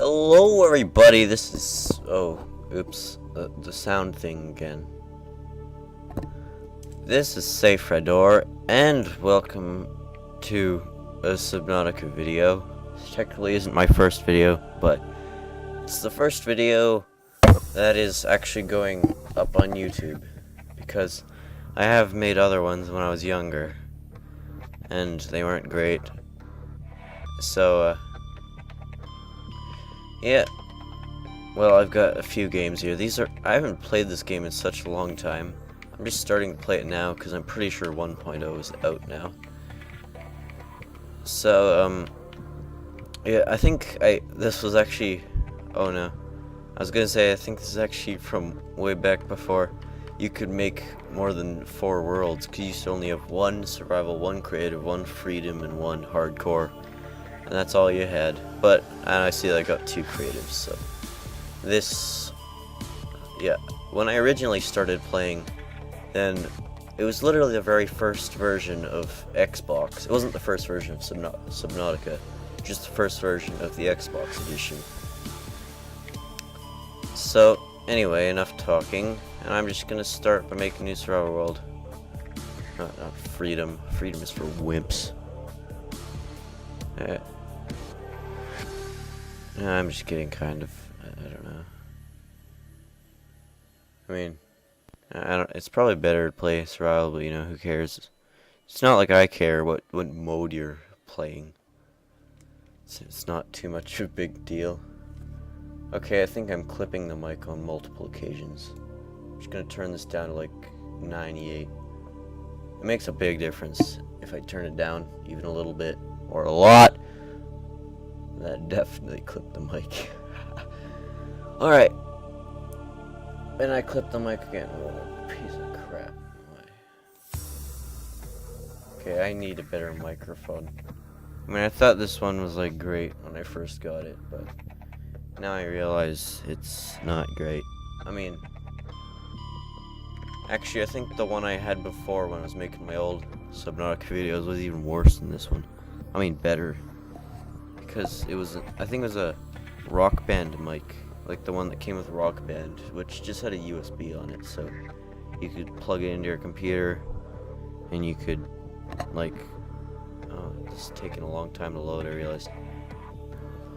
Hello everybody, this is, the sound thing again. This is Safe Redor, and welcome to a Subnautica video. This technically isn't my first video, but it's the first video that is actually going up on YouTube, because I have made other ones when I was younger, and they weren't great. So, yeah. Well, I've got a few games here. I haven't played this game in such a long time. I'm just starting to play it now because I'm pretty sure 1.0 is out now. So, yeah, I think this was actually, oh no. I was gonna say, I think this is actually from way back before you could make more than 4 worlds, because you used to only have 1 survival, 1 creative, 1 freedom, and 1 hardcore. And that's all you had. But, and I see I got 2 creatives, so. This, yeah, when I originally started playing, then it was literally the very first version of Xbox. It wasn't the first version of Subnautica, just the first version of the Xbox edition. So, anyway, enough talking, and I'm just gonna start by making a new survival world. Not freedom. Freedom is for wimps. I'm just getting kind of, I don't know. I mean, it's probably better to play survival, but you know, who cares? It's not like I care what mode you're playing. It's not too much of a big deal. Okay, I think I'm clipping the mic on multiple occasions. I'm just gonna turn this down to like 98. It makes a big difference if I turn it down even a little bit, or a lot. That definitely clipped the mic. Alright. And I clipped the mic again. Oh, piece of crap. Okay, I need a better microphone. I mean, I thought this one was like great when I first got it, but now I realize it's not great. I mean, actually I think the one I had before when I was making my old Subnautica videos was even worse than this one. I mean, better. Because it was, I think it was a Rock Band mic, like the one that came with Rock Band, which just had a USB on it, so you could plug it into your computer, and you could, like, oh, this is taking a long time to load, I realized,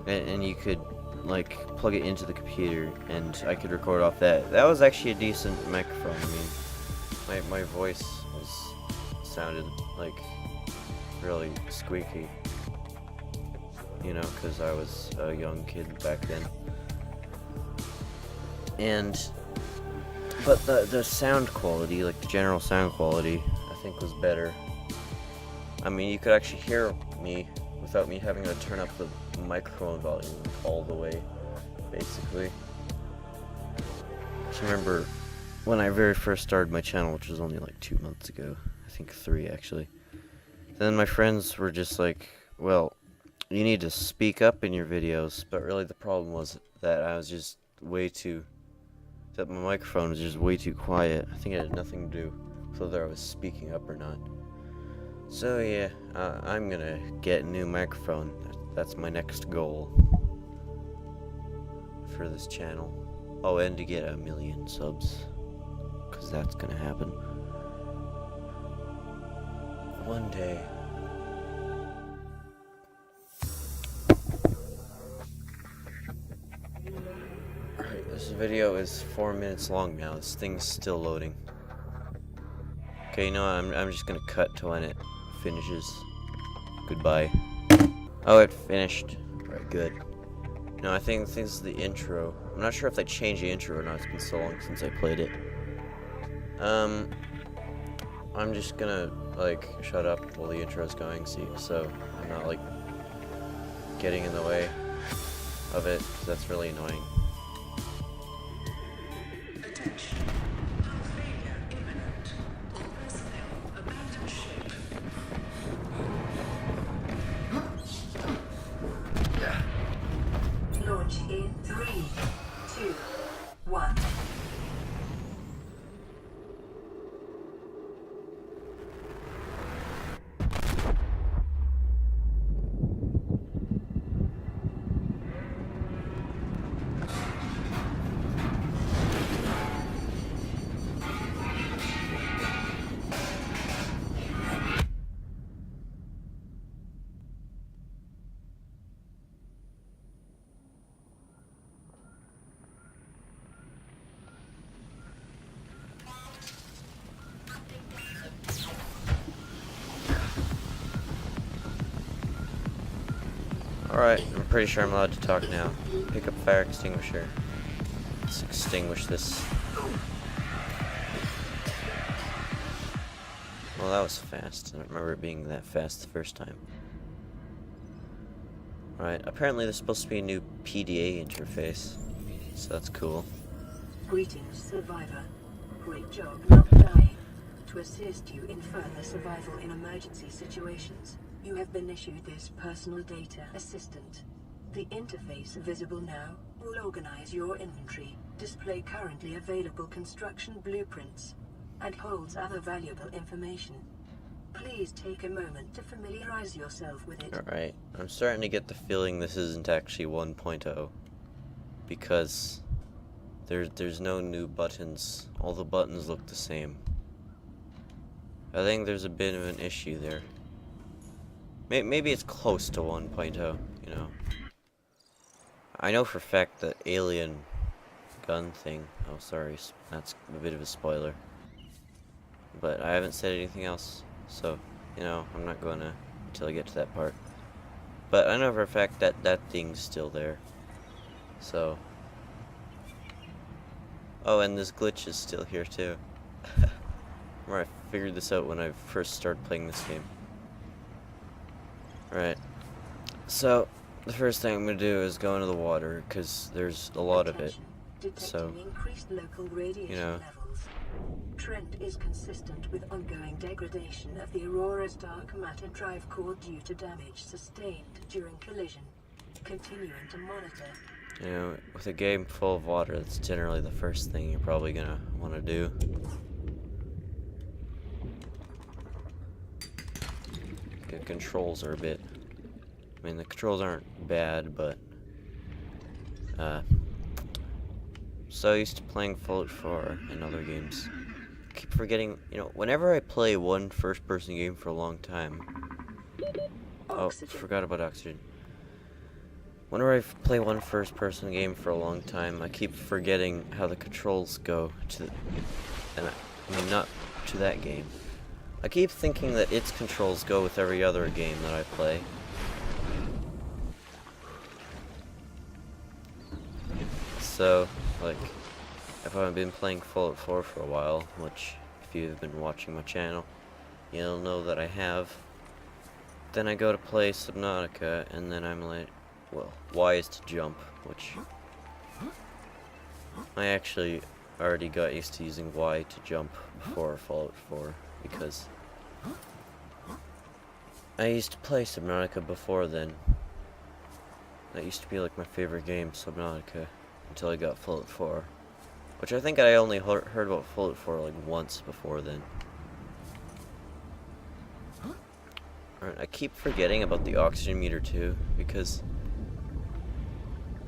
and you could, like, plug it into the computer, and I could record off that. That was actually a decent microphone. I mean, my voice sounded, like, really squeaky. You know, because I was a young kid back then. But the sound quality, like the general sound quality, I think was better. I mean, you could actually hear me without me having to turn up the microphone volume all the way, basically. I remember when I very first started my channel, which was only like 2 months ago, I think 3 actually. Then my friends were just like, well, you need to speak up in your videos, but really the problem was that I was just that my microphone was just way too quiet. I think it had nothing to do with whether I was speaking up or not. So yeah, I'm gonna get a new microphone. That's my next goal for this channel. Oh, and to get 1 million subs, because that's gonna happen one day. This video is 4 minutes long now. This thing's still loading. Okay, you know what? I'm just gonna cut to when it finishes. Goodbye. Oh, it finished. Right, good. No, I think this is the intro. I'm not sure if they changed the intro or not. It's been so long since I played it. I'm just gonna, like, shut up while the intro's going, so I'm not, like, getting in the way of it, 'cause that's really annoying. Launch in 3, 2, 1. Alright, I'm pretty sure I'm allowed to talk now. Pick up fire extinguisher. Let's extinguish this. Well, that was fast. I don't remember it being that fast the first time. Right, apparently there's supposed to be a new PDA interface, so that's cool. Greetings, survivor. Great job not dying. To assist you in further survival in emergency situations, you have been issued this personal data assistant. The interface visible now will organize your inventory, display currently available construction blueprints, and holds other valuable information. Please take a moment to familiarize yourself with it. Alright, I'm starting to get the feeling this isn't actually 1.0, because there's no new buttons. All the buttons look the same. I think there's a bit of an issue there. Maybe it's close to 1.0, you know. I know for a fact that alien gun thing, oh sorry, that's a bit of a spoiler. But I haven't said anything else, so, you know, I'm not gonna until I get to that part. But I know for a fact that that thing's still there. So. Oh, and this glitch is still here too. Where I figured this out when I first started playing this game. Right. So, the first thing I'm gonna do is go into the water, because there's a lot of it. So, Increased local radiation you know. levels. Trend is consistent with ongoing degradation of the Aurora's dark matter drive core due to damage sustained during collision. Continuing to monitor. You know, with a game full of water, that's generally the first thing you're probably gonna want to do. The controls are a bit... I mean, the controls aren't bad, but... so used to playing Fallout 4 and other games. I keep forgetting, you know, whenever I play one first-person game for a long time... Oh, forgot about oxygen. Whenever I play one first-person game for a long time, I keep forgetting how the controls go to... And I mean, not to that game. I keep thinking that its controls go with every other game that I play. So, like, if I've been playing Fallout 4 for a while, which, if you've been watching my channel, you'll know that I have, then I go to play Subnautica, and then I'm like, well, Y is to jump, which I actually already got used to using Y to jump before Fallout 4, because I used to play Subnautica before then. That used to be like my favorite game, Subnautica, until I got Fallout 4, which I think I only heard about Fallout 4 like once before then. Alright, I keep forgetting about the oxygen meter too, because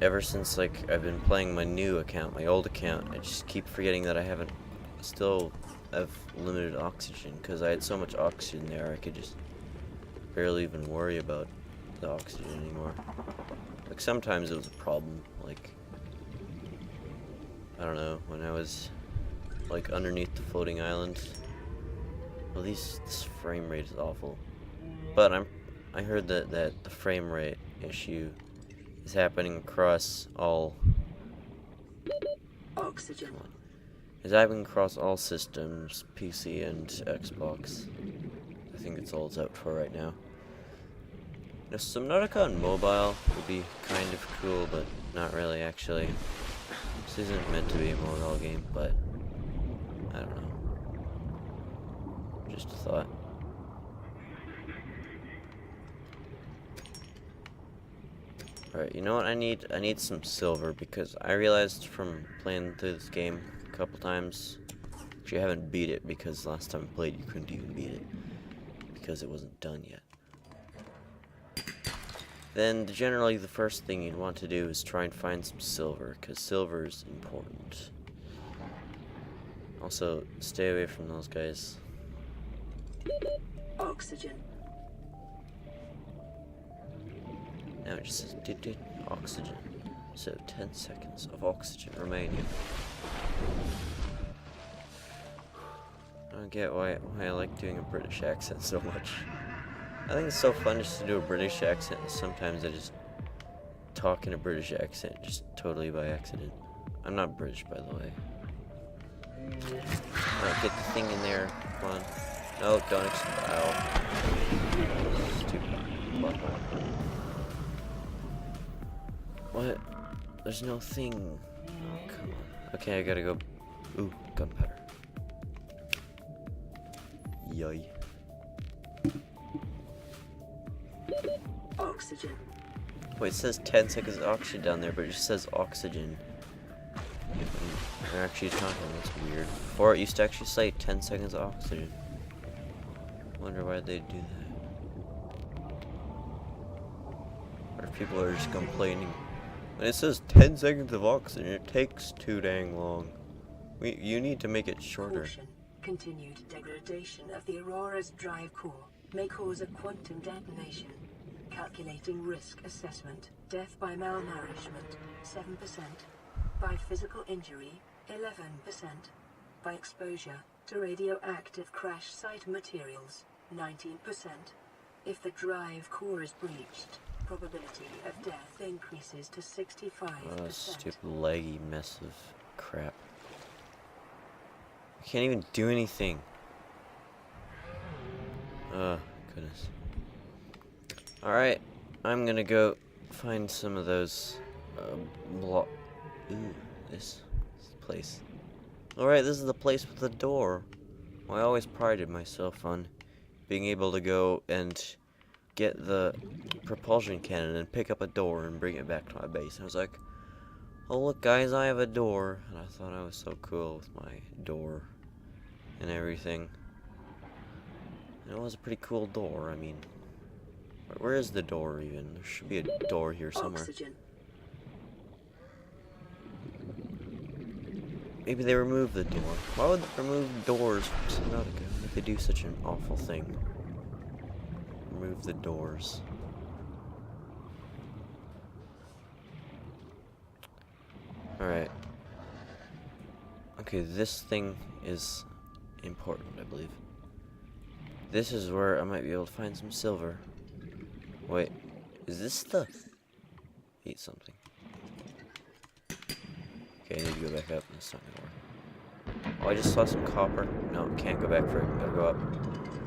ever since, like, I've been playing my new account, my old account, I just keep forgetting that I still have limited oxygen, because I had so much oxygen there, I could just barely even worry about the oxygen anymore. Like, sometimes it was a problem, like, I don't know, when I was, like, underneath the floating island. Well, this frame rate is awful. But I heard that the frame rate issue is happening across all Oxygen. Is happening across all systems, PC and Xbox. I think it's all it's out for right now. Now, Subnautica on mobile would be kind of cool, but not really actually. This isn't meant to be a mobile game, but I don't know. Just a thought. Alright, you know what I need? I need some silver, because I realized from playing through this game a couple times, actually I haven't beat it, because last time I played you couldn't even beat it, because it wasn't done yet. Then generally the first thing you'd want to do is try and find some silver, because silver is important. Also, stay away from those guys. Oxygen. Now it just says oxygen. So 10 seconds of oxygen remaining. I don't get why I like doing a British accent so much. I think it's so fun just to do a British accent, and sometimes I just talk in a British accent, just totally by accident. I'm not British, by the way. Alright, get the thing in there. Come on. No, don't expel. Stupid butthole. What? There's no thing. Oh, come on. Okay, I gotta go. Ooh, gunpowder. Yay. Oxygen. Wait, it says 10 seconds of oxygen down there, but it just says oxygen. They're actually talking, that's weird. Before it used to actually say 10 seconds of oxygen. Wonder why they do that. Or if people are just complaining. When it says 10 seconds of oxygen, it takes too dang long. You need to make it shorter. Caution. Continued degradation of the Aurora's drive core may cause a quantum detonation. Calculating risk assessment. Death by malnourishment, 7%. By physical injury, 11%. By exposure to radioactive crash site materials, 19%. If the drive core is breached, probability of death increases to 65%. Oh, stupid laggy mess of crap. I can't even do anything. Oh, goodness. Alright, I'm gonna go find some of those ooh, this place. Alright, this is the place with the door. Well, I always prided myself on being able to go and get the propulsion cannon and pick up a door and bring it back to my base. And I was like, oh look guys, I have a door. And I thought I was so cool with my door and everything. And it was a pretty cool door, I mean. Where is the door even? There should be a door here somewhere. Oxygen. Maybe they removed the door. Why would they remove doors from Subnautica if they do such an awful thing? Remove the doors. Alright. Okay, this thing is important, I believe. This is where I might be able to find some silver. Wait, is this the... Eat something. Okay, I need to go back up. That's not gonna work. Oh, I just saw some copper. No, can't go back for it. Gotta go up.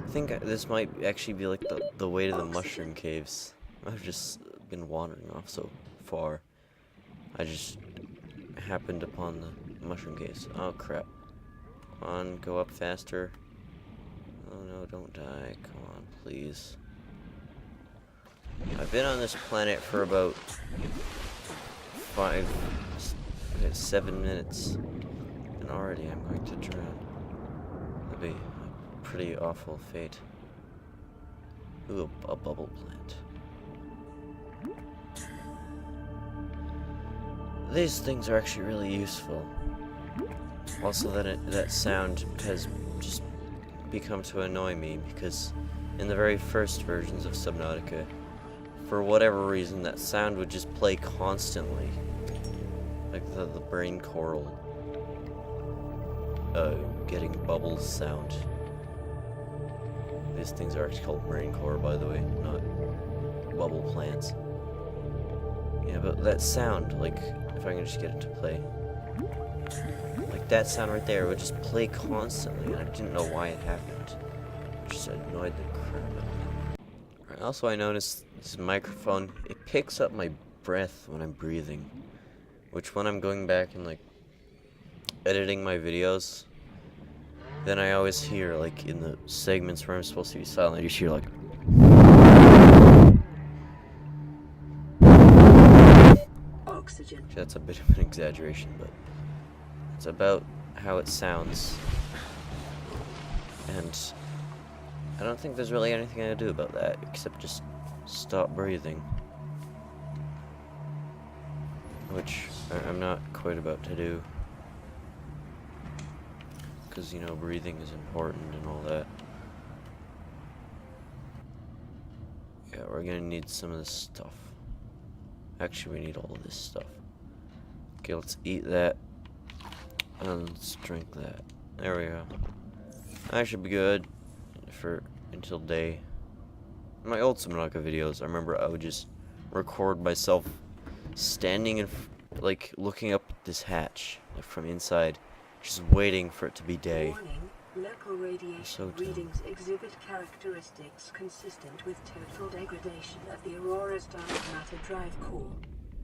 I think this might actually be like the way to the mushroom caves. I've just been wandering off so far. I just happened upon the mushroom caves. Oh crap. Come on, go up faster. Oh no, don't die. Come on, please. I've been on this planet for about 7 minutes, and already I'm going to drown. That'd be a pretty awful fate. Ooh, a bubble plant. These things are actually really useful. Also, that sound has just become to annoy me, because in the very first versions of Subnautica, for whatever reason, that sound would just play constantly. Like the brain coral getting bubbles sound. These things are actually called brain core, by the way, not bubble plants. Yeah, but that sound, like, if I can just get it to play. Like that sound right there would just play constantly, and I didn't know why it happened. It just annoyed the crap out of me. Also, I noticed this microphone, it picks up my breath when I'm breathing. Which when I'm going back and like editing my videos, then I always hear, like in the segments where I'm supposed to be silent, I just hear like Oxygen. that's a bit of an exaggeration, but it's about how it sounds. And I don't think there's really anything I can do about that except just stop breathing. Which I'm not quite about to do. Because, you know, breathing is important and all that. Yeah, we're gonna need some of this stuff. Actually, we need all of this stuff. Okay, let's eat that. And let's drink that. There we go. That should be good for until day. In my old Subnautica videos, I remember I would just record myself standing like looking up this hatch like from inside, just waiting for it to be day. Warning, local radiation So dumb. readings exhibit characteristics consistent with total degradation of the Aurora's dark matter drive core.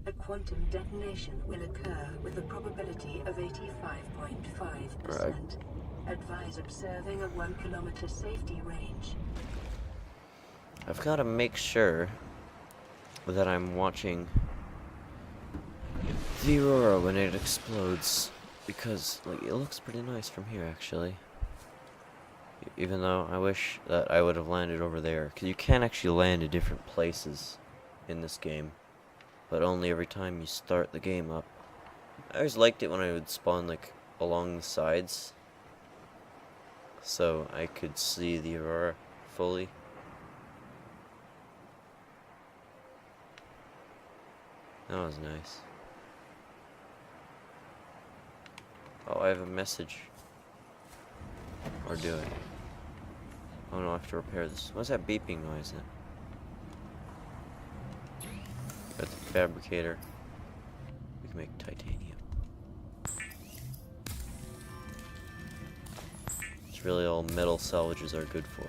A quantum detonation will occur with a probability of 85.5%. Advise observing a 1 kilometer safety range. I've got to make sure that I'm watching the Aurora when it explodes, because like it looks pretty nice from here actually. Even though I wish that I would have landed over there, because you can actually land in different places in this game, but only every time you start the game up. I always liked it when I would spawn like along the sides, so I could see the Aurora fully. That was nice. Oh, I have a message. Or do I? Oh no, I have to repair this. What's that beeping noise then? Got the fabricator. We can make titanium. It's really all metal salvages are good for.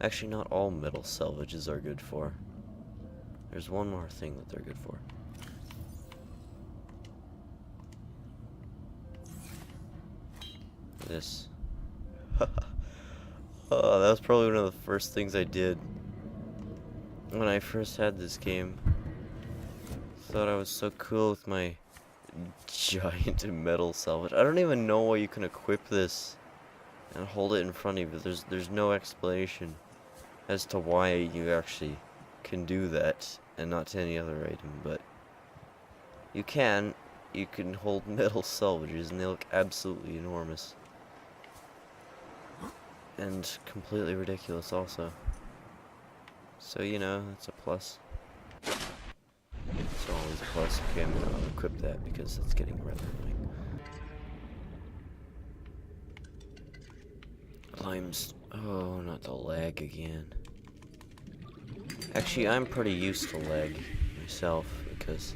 Actually, not all metal salvages are good for. There's one more thing that they're good for. This. Oh, that was probably one of the first things I did when I first had this game. Thought I was so cool with my giant metal salvage. I don't even know why you can equip this and hold it in front of you. There's no explanation as to why you actually can do that and not to any other item, but you can hold metal salvages and they look absolutely enormous and completely ridiculous also, so you know, that's a plus. It's always a plus. Okay, I'm gonna equip that because it's getting rather annoying. Oh, not the lag again. Actually, I'm pretty used to lag myself because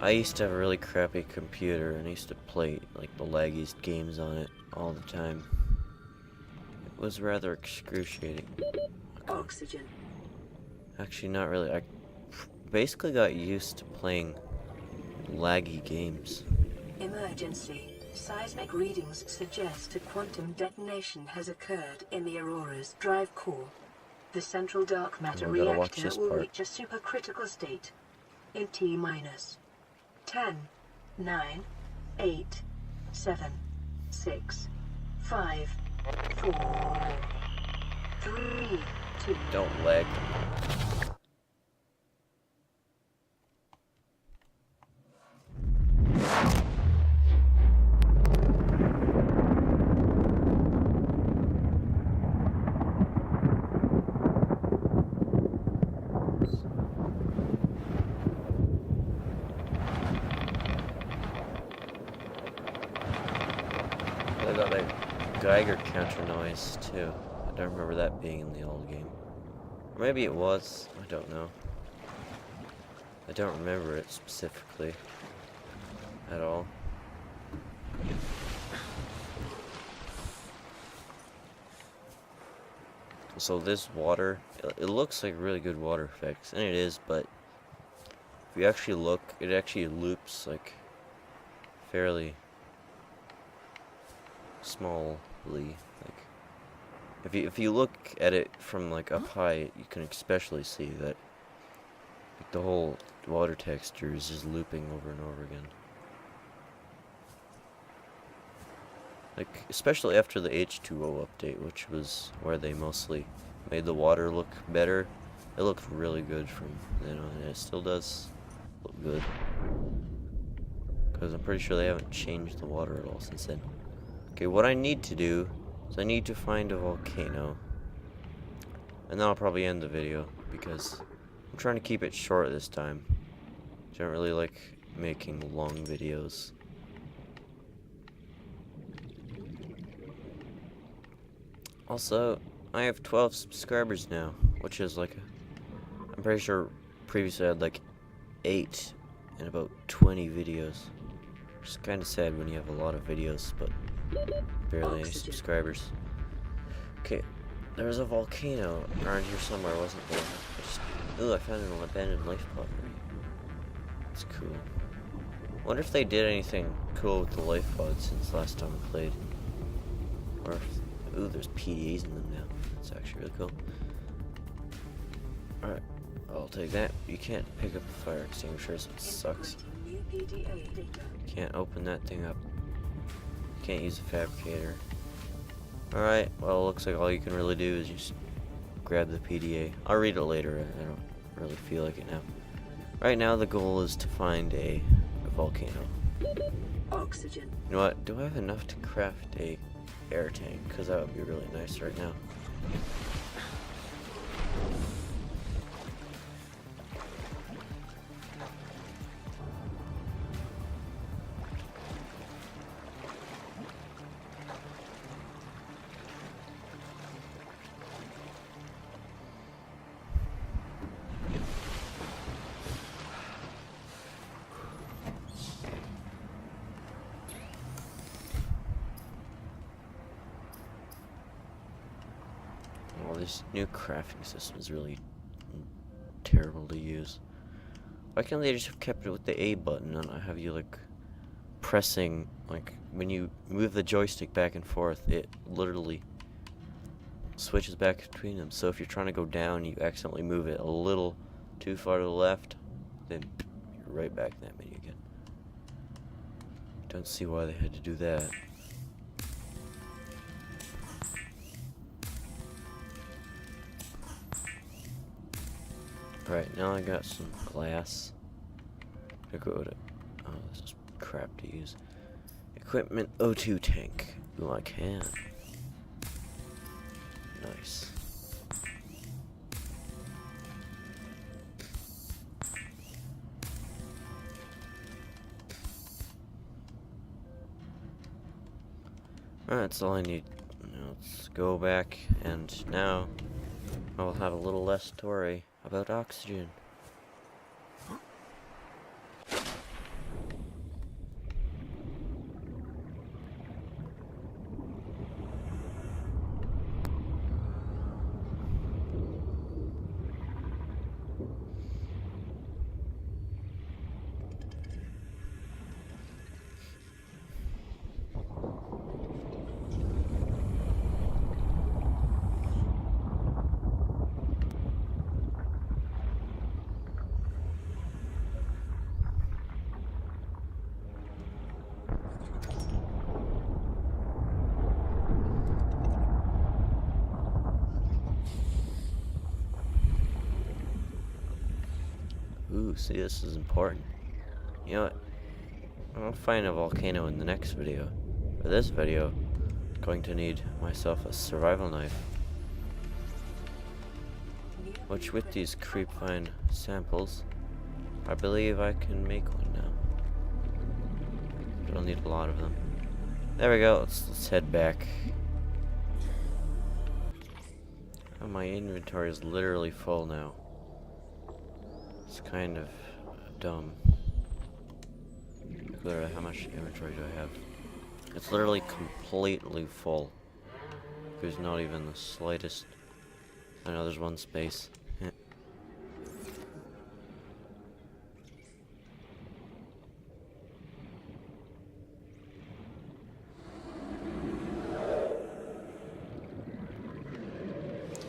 I used to have a really crappy computer and I used to play like the laggiest games on it all the time. It was rather excruciating. Okay. Oxygen. Actually, not really. I basically got used to playing laggy games. Emergency. Seismic readings suggest a quantum detonation has occurred in the Aurora's drive core. The central dark matter Oh, I gotta watch reactor this will part. reach a supercritical state in T minus 10, 9, 8, 7, 6, 5, 4, 3, 2. Don't lag. I got that Geiger counter noise too. I don't remember that being in the old game. Or maybe it was. I don't know. I don't remember it specifically at all. So this water, it looks like really good water effects, and it is, but if you actually look, it actually loops like fairly smallly. Like if you look at it from like up high, you can especially see that like, the whole water texture is just looping over and over again. Like especially after the H2O update, which was where they mostly made the water look better. It looked really good from then on, and it still does look good. Because I'm pretty sure they haven't changed the water at all since then. Okay, what I need to do is I need to find a volcano. And then I'll probably end the video, because I'm trying to keep it short this time. I don't really like making long videos. Also, I have 12 subscribers now, which is like, I'm pretty sure previously I had like 8 in about 20 videos. It's kind of sad when you have a lot of videos, but barely any subscribers. Okay, there was a volcano around here somewhere, wasn't there? Ooh, I found an abandoned life pod. That's cool. Wonder if they did anything cool with the life pods since last time we played. Or if, ooh, there's PDAs in them now. That's actually really cool. Alright, I'll take that. You can't pick up a fire extinguisher, so it sucks. Can't open that thing up. Can't use a fabricator. Alright, well, it looks like all you can really do is just grab the PDA. I'll read it later. I don't really feel like it now. Right now, the goal is to find a volcano. Oxygen. You know what? Do I have enough to craft a air tank? Because that would be really nice right now. Well, this new crafting system is really terrible to use. Why can't they just have kept it with the A button and not have you like pressing, like when you move the joystick back and forth, it literally switches back between them. So if you're trying to go down, you accidentally move it a little too far to the left, then you're right back in that menu again. Don't see why they had to do that. Right, now I got some glass. I go to, oh, this is crap to use. Equipment O2 tank. Ooh, I can. Nice. Alright, that's all I need. Now let's go back, and now I'll have a little less story about oxygen. Ooh, see, this is important. You know what? I'll find a volcano in the next video. For this video, I'm going to need myself a survival knife. Which, with these creepvine samples, I believe I can make one now. But I'll need a lot of them. There we go, let's head back. Oh, my inventory is literally full now. It's kind of dumb. Literally, how much inventory do I have? It's literally completely full. There's not even the slightest. I know there's one space.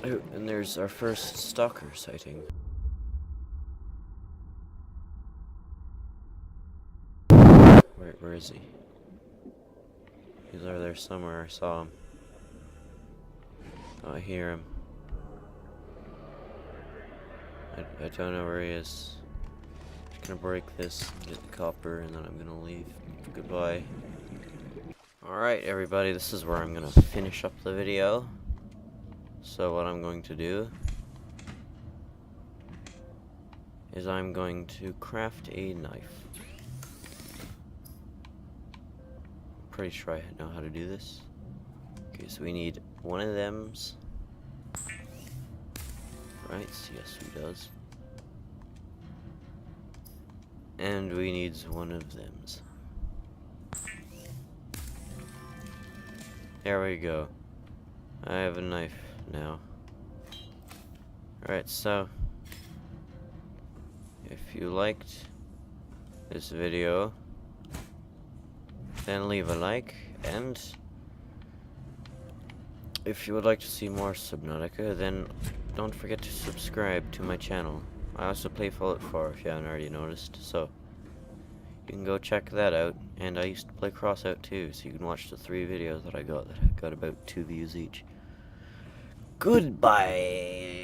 Oh, and there's our first stalker sighting. Where is he? He's over there somewhere. I saw him. Oh, I hear him. I don't know where he is. Just gonna break this, get the copper, and then I'm gonna leave. Goodbye. Alright, everybody, this is where I'm gonna finish up the video. So what I'm going to do is I'm going to craft a knife. Pretty sure I know how to do this. Okay, so we need one of thems. Right, yes, he does. And we needs one of them. There we go. I have a knife now. Alright, so if you liked this video, then leave a like, and if you would like to see more Subnautica, then don't forget to subscribe to my channel. I also play Fallout 4 if you haven't already noticed, so you can go check that out. And I used to play Crossout too, so you can watch the 3 videos that I got about 2 views each. Goodbye!